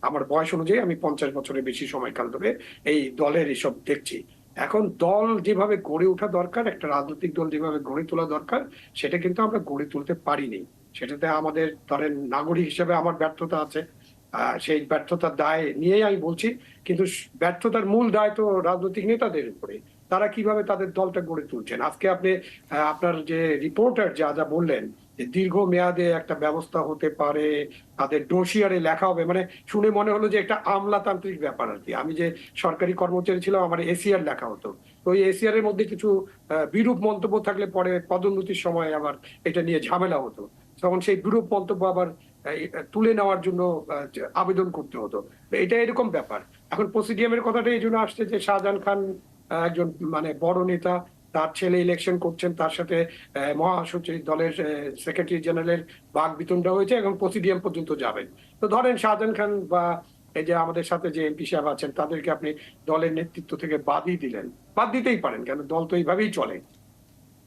Speaker 3: আমার বয়স অনুযায়ী আমি 50 বছরের বেশি সময়কাল ধরে এই দলের এসব দেখছি। এখন দল যেভাবে গড়ে ওঠা দরকার, একটা রাজনৈতিক দল যেভাবে গড়ে তোলা দরকার, সেটা কিন্তু আমরা গড়ে তুলতে পারিনি। সেটাতে আমাদের ধরেন নাগরিক হিসেবে আমার ব্যর্থতা আছে, সেই ব্যর্থতার দায় নিয়েই আমি বলছি। কিন্তু ব্যর্থতার মূল দায় তো রাজনৈতিক নেতাদের উপরে। তারা কিভাবে তাদের দলটা গড়ে তুলছেন। আজকে আপনি আপনার যে রিপোর্টার যা যা বললেন যে দীর্ঘ মেয়াদে একটা ব্যবস্থা হতে পারে, তাদের ডোসিয়ারে লেখা হবে, মানে শুনে মনে হলো যে একটা আমলাতান্ত্রিক ব্যাপার আর কি। আমি যে সরকারি কর্মচারী ছিলাম, আমার এসিআর লেখা হতো। তো ওই এসিআর এর মধ্যে কিছু বিরূপ মন্তব্য থাকলে পরে পদোন্নতির সময় আবার এটা নিয়ে ঝামেলা হতো। তখন সেই বিরূপ মন্তব্য আবার তুলে নেওয়ার জন্য আবেদন করতে হতো। এটা এরকম ব্যাপার। এখন প্রেসিডিয়ামের কথাটা এই জন্য আসছে যে শাহজাহান খান একজন মানে বড় নেতা, তার ছেলে ইলেকশন করছেন, তার সাথে মহাসচিব দলের সেক্রেটারি জেনারেলের বাক বিতণ্ডা হয়েছে এবং প্রেসিডিয়াম পর্যন্ত যাবেন। তো ধরেন শাহজাহান খান বা এই যে আমাদের সাথে যে এমপি সাহেব আছেন, তাদেরকে আপনি দলের নেতৃত্ব থেকে বাদই দিলেন। বাদ দিতেই পারেন, কেন দল তো এইভাবেই চলে।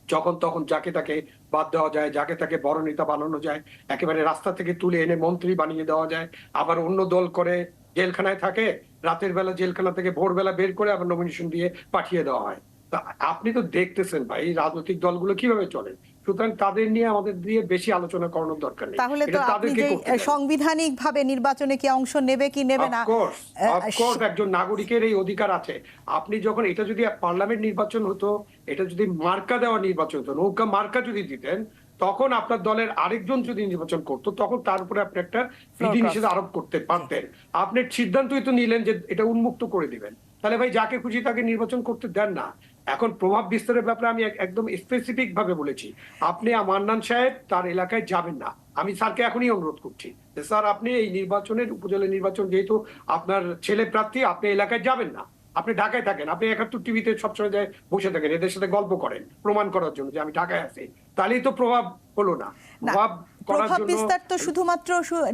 Speaker 3: যখন তখন যাকে তাকে বাদ দেওয়া যায়, যাকে তাকে বড় নেতা বানানো যায়, একেবারে রাস্তা থেকে তুলে এনে মন্ত্রী বানিয়ে দেওয়া যায়। আবার অন্য দল করে জেলখানায় থাকে, রাতের বেলা জেলখানা থেকে ভোরবেলা বের করে আবার নমিনেশন দিয়ে পাঠিয়ে দেওয়া হয়। তা আপনি তো দেখতেছেন ভাই এই রাজনৈতিক দলগুলো কিভাবে চলে। সুতরাং তাদের নিয়ে আমাদের দিয়ে বেশি আলোচনা করানোর দরকার নেই।
Speaker 1: তাহলে তো আপনি যে সাংবিধানিক ভাবে নির্বাচনে কি অংশ নেবে কি নেবে না,
Speaker 3: অফকোর্স একজন নাগরিকের এই অধিকার আছে। আপনি যখন এটা যদি পার্লামেন্ট নির্বাচন হতো, এটা যদি মার্কা দেওয়া নির্বাচন হতো, নৌকা মার্কা যদি দিতেন, তখন আপনার দলের আরেকজন যদি নির্বাচন করতো, তখন তার উপরে আপনি একটা বিধিনিষেধ আরোপ করতে পারতেন। আপনি সিদ্ধান্তই তো নিলেন যে এটা উন্মুক্ত করে দিবেন। তাহলে ভাই যাকে খুশি তাকে নির্বাচন করতে দেন না। এখন প্রভাব বিস্তারের ব্যাপারে আমি একদম স্পেসিফিক ভাবে বলেছি, আপনি মান্নান সাহেব তার এলাকায় যাবেন না। আমি স্যারকে এখনই অনুরোধ করছি যে স্যার আপনি এই নির্বাচনের উপজেলা নির্বাচন যেহেতু আপনার ছেলে প্রার্থী, আপনি এলাকায় যাবেন না। আপনি ঢাকায় থাকেন, আপনি 71 টিভিতে সবসময় যায় বসে থাকেন, এদের সাথে গল্প করেন প্রমাণ করার জন্য যে আমি ঢাকায় আছি। তাহলেই তো প্রভাব হলো না।
Speaker 1: প্রভাব বিস্তার তো শুধুমাত্র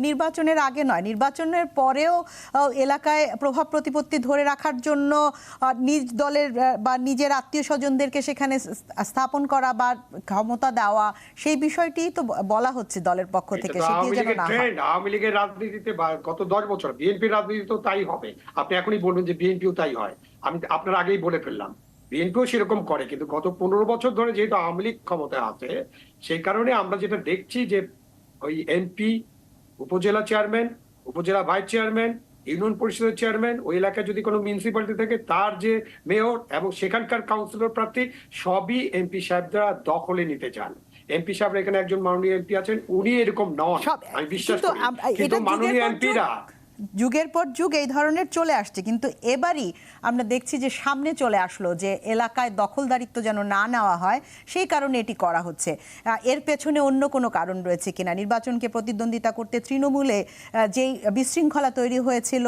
Speaker 1: নির্বাচনের আগে নয়, নির্বাচনের পরেও এলাকায় প্রভাব প্রতিপত্তি ধরে রাখার জন্য নিজ দলের বা নিজের আত্মীয় স্বজনদেরকে সেখানে স্থাপন করা বা ক্ষমতা দেওয়া, সেই বিষয়টি তো বলা হচ্ছে দলের পক্ষ থেকে।
Speaker 3: আওয়ামী লীগের রাজনীতিতে গত 10 বছর, বিএনপির রাজনীতিতেও তাই হবে। আপনি এখনই বলবেন যে বিএনপিও তাই হয়, আমি আপনার আগেই বলে ফেললাম বিএনপিও সেরকম করে। কিন্তু গত 15 বছর ধরে যেহেতু আওয়ামী লীগ ক্ষমতায় আছে, সেই কারণে আমরা যেটা দেখছি যে ওই এমপি, উপজেলা চেয়ারম্যান, উপজেলা ভাইস চেয়ারম্যান, ইউনিয়ন পরিষদের চেয়ারম্যান, ওই এলাকায় যদি কোনো মিউনিসিপ্যালিটি থাকে তার যে মেয়র এবং সেখানকার কাউন্সিলর প্রার্থী, সবই এমপি সাহেবরা দখলে নিতে চান। এমপি সাহেব এখানে একজন মাননীয় এমপি আছেন, উনি এরকম নন, আমি বিশ্বাস করি। কিন্তু মাননীয় এমপিরা
Speaker 1: যুগের পর যুগ এই ধরনের চলে আসছে, কিন্তু এবারই আমরা দেখছি যে সামনে চলে আসলো যে এলাকায় দখলদারিত্ব যেন না নেওয়া হয়, সেই কারণে এটি করা হচ্ছে। এর পেছনে অন্য কোনো কারণ রয়েছে কিনা? নির্বাচনকে প্রতিদ্বন্দ্বিতা করতে তৃণমূলে যেই বিশৃঙ্খলা তৈরি হয়েছিল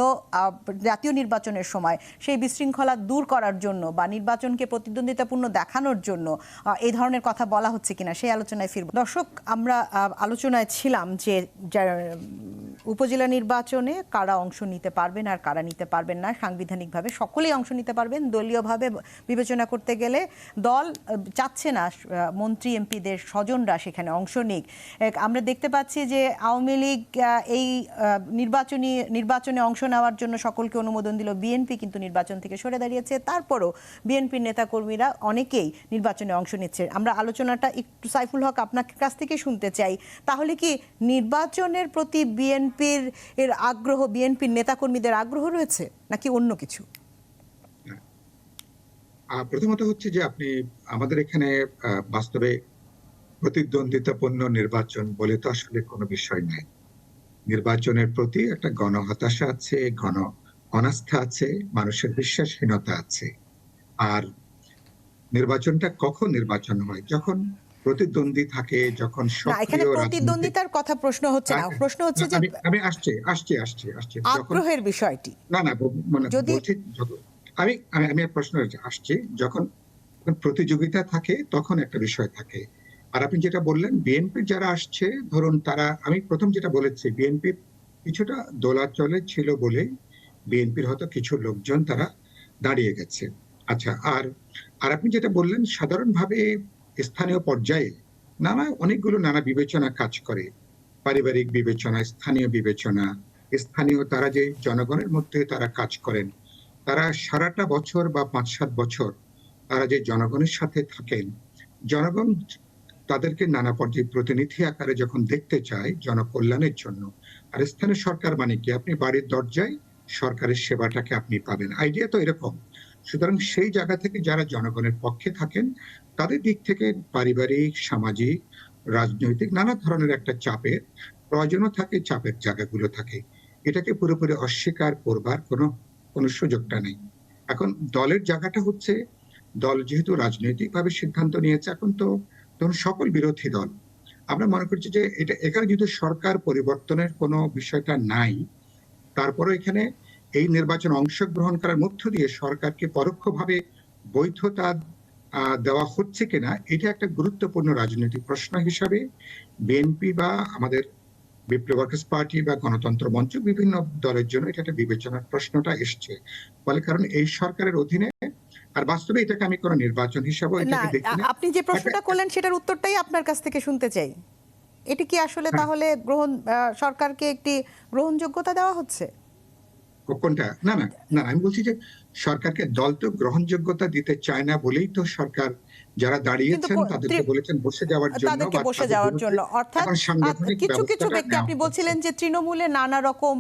Speaker 1: জাতীয় নির্বাচনের সময়, সেই বিশৃঙ্খলা দূর করার জন্য বা নির্বাচনকে প্রতিদ্বন্দ্বিতাপূর্ণ দেখানোর জন্য এই ধরনের কথা বলা হচ্ছে কিনা, সেই আলোচনায় ফিরব। দর্শক, আমরা আলোচনায় ছিলাম যে উপজেলা নির্বাচনে কারা অংশ নিতে পারবেন আর কারা নিতে পারবেন না। সাংবিধানিকভাবে সকলেই অংশ নিতে পারবেন, দলীয়ভাবে বিবেচনা করতে গেলে দল চাচ্ছে না মন্ত্রী এমপিদের স্বজনরা সেখানে অংশ নিক। আমরা দেখতে পাচ্ছি যে আওয়ামী লীগ এই নির্বাচনে অংশ নেওয়ার জন্য সকলকে অনুমোদন দিল, বিএনপি কিন্তু নির্বাচন থেকে সরে দাঁড়িয়েছে। তারপরও বিএনপির নেতাকর্মীরা অনেকেই নির্বাচনে অংশ নিচ্ছে। আমরা আলোচনাটা একটু সাইফুল হক আপনার কাছ থেকে শুনতে চাই। তাহলে কি নির্বাচনের প্রতি বিএনপির আগ্রহ, বিএনপির নেতাকর্মীদের আগ্রহ রয়েছে নাকি অন্য কিছু?
Speaker 6: প্রথমত হচ্ছে যে আপনি আমাদের এখানে বাস্তবে প্রতিদ্বন্দ্বিতাপূর্ণ নির্বাচন বলে তো আসলে কোনো বিষয় নাই। নির্বাচনের প্রতি একটা গণহতাশা আছে, গণ অনাস্থা আছে, মানুষের বিশ্বাসহীনতা আছে। আর নির্বাচনটা কখন নির্বাচন হয়? যখন প্রতিদ্বন্দ্বী থাকে, যখন
Speaker 1: এখানে প্রতিদ্বন্দ্বিতার কথা প্রশ্ন হচ্ছে না, প্রশ্ন হচ্ছে যে
Speaker 6: আমি আসছি
Speaker 1: আগ্রহের বিষয়টি।
Speaker 6: না মানে বলছি, আমি প্রশ্ন আসছি, যখন প্রতিযোগিতা থাকে তখন একটা বিষয় থাকে। আর আপনি যেটা বললেন বিএনপির যারা আসছে, ধরুন তারা, আমি প্রথম যেটা বলেছি, বিএনপির কিছুটা দোলাচলে ছিল বলে বিএনপির হয়তো কিছু লোকজন তারা দাঁড়িয়ে গেছে। আচ্ছা, আর আপনি যেটা বললেন সাধারণভাবে স্থানীয় পর্যায়ে অনেকগুলো নানা বিবেচনা কাজ করে, পারিবারিক বিবেচনা, স্থানীয় বিবেচনা, স্থানীয় তারা যে জনগণের মধ্যে তারা কাজ করেন, তারা সারাটা বছর বা 5-7 বছর তারা যে জনগণের সাথে থাকেন, জনগণ তাদেরকে নানা পর্যায়ে প্রতিনিধি আকারে যখন দেখতে চায় জনকল্যাণের জন্য। আর স্থানীয় সরকার মানে কি, আপনি বাড়ির দরজায় সরকারের সেবাটাকে আপনি পাবেন, আইডিয়া তো এরকম। সুতরাং সেই জায়গা থেকে যারা জনগণের পক্ষে থাকেন তাদের দিক থেকে পারিবারিক, সামাজিক, রাজনৈতিক নানা ধরনের একটা চাপের প্রয়োজনও থাকে, চাপের জায়গাগুলো থাকে। এটাকে পুরোপুরি অস্বীকার করবার কোনো সুযোগটা নেই। এখন দলের জায়গাটা হচ্ছে, দল যেহেতু রাজনৈতিকভাবে সিদ্ধান্ত নিয়েছে, এখন তো ধরুন সকল বিরোধী দল, আমরা মনে করছি যে এখানে যদি সরকার পরিবর্তনের কোনো বিষয়টা নাই, তারপরে এখানে এই নির্বাচনে অংশগ্রহণ করার মধ্য দিয়ে সরকারকে পরোক্ষভাবে বৈধতা দেওয়া হচ্ছে কিনা, এটা একটা গুরুত্বপূর্ণ রাজনৈতিক প্রশ্ন হিসাবে বিএনপি বা আমাদের বিপ্লব ওয়ার্কার্স পার্টি বা গণতন্ত্র মঞ্চ বিভিন্ন দলের জন্য এটা একটা বিবেচনার প্রশ্নটা এসছে। ফলে কারণ এই সরকারের অধীনে, আর বাস্তবে এটাকে আমি কোনো নির্বাচন হিসাবে
Speaker 1: আপনি যে প্রশ্নটা করলেন সেটার উত্তরটাই আপনার কাছ থেকে শুনতে চাই। এটি কি আসলে তাহলে সরকারকে একটি গ্রহণযোগ্যতা দেওয়া হচ্ছে?
Speaker 6: কোনটা? না, আমি বলছি যে সরকারকে দল তো গ্রহণযোগ্যতা দিতে চায় না বলেই তো সরকার যারা দাঁড়িয়েছেন তাদেরকে বলেছেন বসে যাওয়ার জন্য,
Speaker 1: অর্থাৎ কিছু কিছু ব্যক্তি, আপনি বলছিলেন যে তৃণমূলে নানা রকম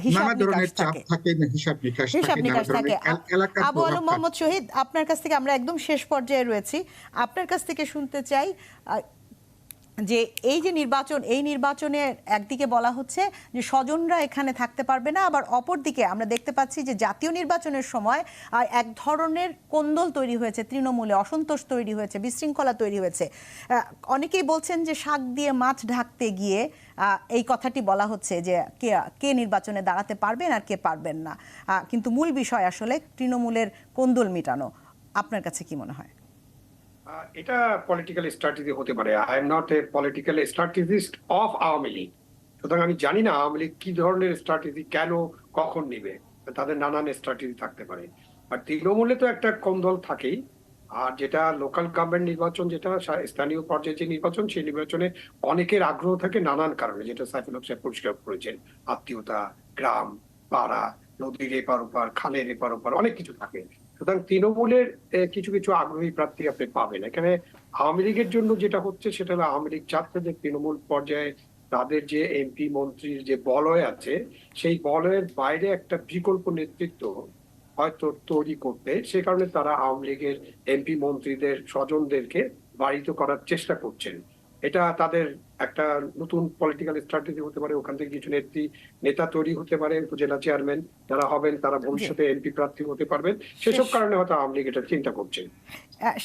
Speaker 1: হিসাব নিকাশ থাকে। আবু আলম মোহাম্মদ শহীদ, আপনার কাছ থেকে, আমরা একদম শেষ পর্যায়ে রয়েছি, আপনার কাছ থেকে শুনতে চাই যে এই যে নির্বাচন, এই নির্বাচনে একদিকে বলা হচ্ছে যে স্বজনরা এখানে থাকতে পারবে না, আবার অপরদিকে আমরা দেখতে পাচ্ছি যে জাতীয় নির্বাচনের সময় এক ধরনের কোন্দল তৈরি হয়েছে, তৃণমূলে অসন্তোষ তৈরি হয়েছে, বিশৃঙ্খলা তৈরি হয়েছে। অনেকেই বলছেন যে শাক দিয়ে মাছ ঢাকতে গিয়ে এই কথাটি বলা হচ্ছে যে কে নির্বাচনে দাঁড়াতে পারবেন আর কে পারবেন না, কিন্তু মূল বিষয় আসলে তৃণমূলের কোন্দল মেটানো। আপনার কাছে কি মনে হয়?
Speaker 3: এটা পলিটিক্যাল স্ট্র্যাটেজি হতে পারে। I am not a political strategist of Awami League, সুতরাং আমি জানি না আওয়ামী লীগ কি ধরনের স্ট্র্যাটেজি কেন কখন নেবে, তাদের নানান স্ট্র্যাটেজি থাকতে পারে। আর তৃণমূলে তো একটা কোন্দল থাকেই। আর যেটা লোকাল গভর্নমেন্ট নির্বাচন, যেটা স্থানীয় পর্যায়ে যে নির্বাচন, সেই নির্বাচনে অনেকের আগ্রহ থাকে নানান কারণে, যেটা সাইফুল হক সাহেব পরিষ্কার করেছেন, আত্মীয়তা, গ্রাম, পাড়া, নদীর এপার ওপার, খালের এপার ওপার, অনেক কিছু থাকে। সুতরাং তৃণমূলের কিছু কিছু আগ্রহী প্রার্থী আপনি পাবেন। এখানে আওয়ামী লীগের জন্য যেটা হচ্ছে সেটা হলো, আওয়ামী লীগ চাচ্ছে যে তৃণমূল পর্যায়ে তাদের যে এমপি মন্ত্রীর যে বলয় আছে, সেই বলয়ের বাইরে একটা বিকল্প নেতৃত্ব হয়তো তৈরি করতে, সে কারণে তারা আওয়ামী লীগের এমপি মন্ত্রীদের স্বজনদেরকে বাড়িতে করার চেষ্টা করছেন। এটা তাদের একটা নতুন পলিটিক্যাল স্ট্র্যাটেজি হতে পারে। ওখান থেকে কিছু নেতা তৈরি হতে পারে, উপজেলা চেয়ারম্যান যারা হবেন তারা ভবিষ্যতে এমপি প্রার্থী হতে পারবেন। সেসব কারণে হয়তো আওয়ামী লীগ এটা চিন্তা করছে।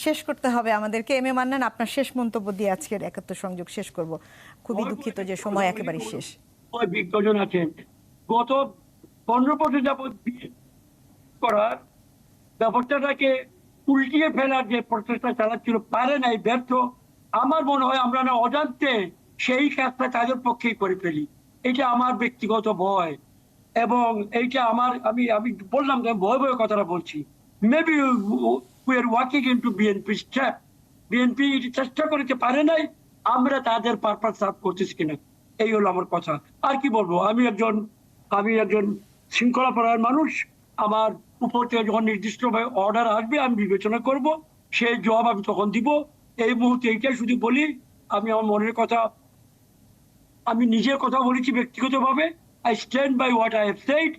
Speaker 1: শেষ করতে হবে আমাদেরকে। এম এ মান্নান, আপনার শেষ মন্তব্য দিয়ে আজকের একাত্তর সংযোগ শেষ করব। খুবই দুঃখিত যে সময় একেবারে শেষ।
Speaker 2: বিজ্ঞজন আছেন গত 15 বছর যাবৎ করার ব্যাপারটাকে উল্টিয়ে ফেলার যে প্রচেষ্টা চালাচ্ছিল, পারে নাই, ব্যর্থ। আমার মনে হয় আমরা না অজান্তে সেই কাজটা তাদের পক্ষেই করে ফেলি। এটা আমার ব্যক্তিগত ভয়, এবং এইটা আমার আমি বললাম যে ভয় ভয় কথাটা বলছি। Maybe we are walking into BNP trap. BNP চেষ্টা করতে পারে নাই, আমরা তাদের পারপাস সার্ভ করতেছি কিনা, এই হলো আমার কথা। আর কি বলবো, আমি একজন শৃঙ্খলাপরায়ণ মানুষ। আমার উপর থেকে যখন নির্দিষ্টভাবে অর্ডার আসবে আমি বিবেচনা করব, সেই জবাব আমি তখন দিব। এই মুহূর্তে এইটাই শুধু বলি, আমি আমার মনের কথা, আমি নিজের কথা বলেছি ব্যক্তিগতভাবে। I stand by what I have said,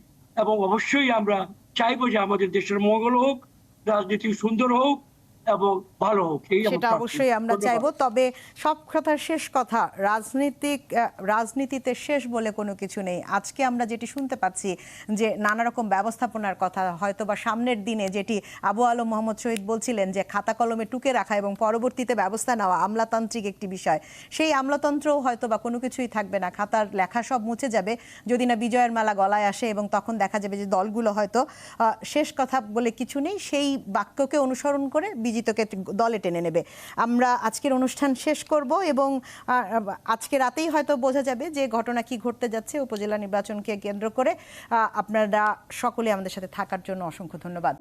Speaker 2: এবং অবশ্যই আমরা চাইবো যে আমাদের দেশের মঙ্গল হোক, রাজনীতি সুন্দর হোক এবং ভালো হোক।
Speaker 1: সেটা অবশ্যই আমরা চাইবো। তবে সব কথার শেষ কথা, রাজনীতিতে শেষ বলে কোনো কিছু নেই। আজকে আমরা যেটি শুনতে পাচ্ছি যে নানা রকম ব্যবস্থাপনার কথা, হয়তো বা সামনের দিনে যেটি আবু আলম মোহাম্মদ শহীদ বলছিলেন যে খাতা কলমে টুকে রাখা এবং পরবর্তীতে ব্যবস্থা নেওয়া আমলাতান্ত্রিক একটি বিষয়, সেই আমলাতন্ত্রও হয়তো বা কোনো কিছুই থাকবে না। খাতার লেখা সব মুছে যাবে যদি না বিজয়ের মালা গলায় আসে, এবং তখন দেখা যাবে যে দলগুলো হয়তো শেষ কথা বলে কিছু নেই, সেই বাক্যকে অনুসরণ করে বিজিতকে দলে টেনে নেবে। আমরা আজকের অনুষ্ঠান শেষ করব, এবং আজকে রাতেই হয়তো বোঝা যাবে যে ঘটনা কি ঘটতে যাচ্ছে উপজেলা নির্বাচনকে কেন্দ্র করে। আপনারা সকলে আমাদের সাথে থাকার জন্য অসংখ্য ধন্যবাদ।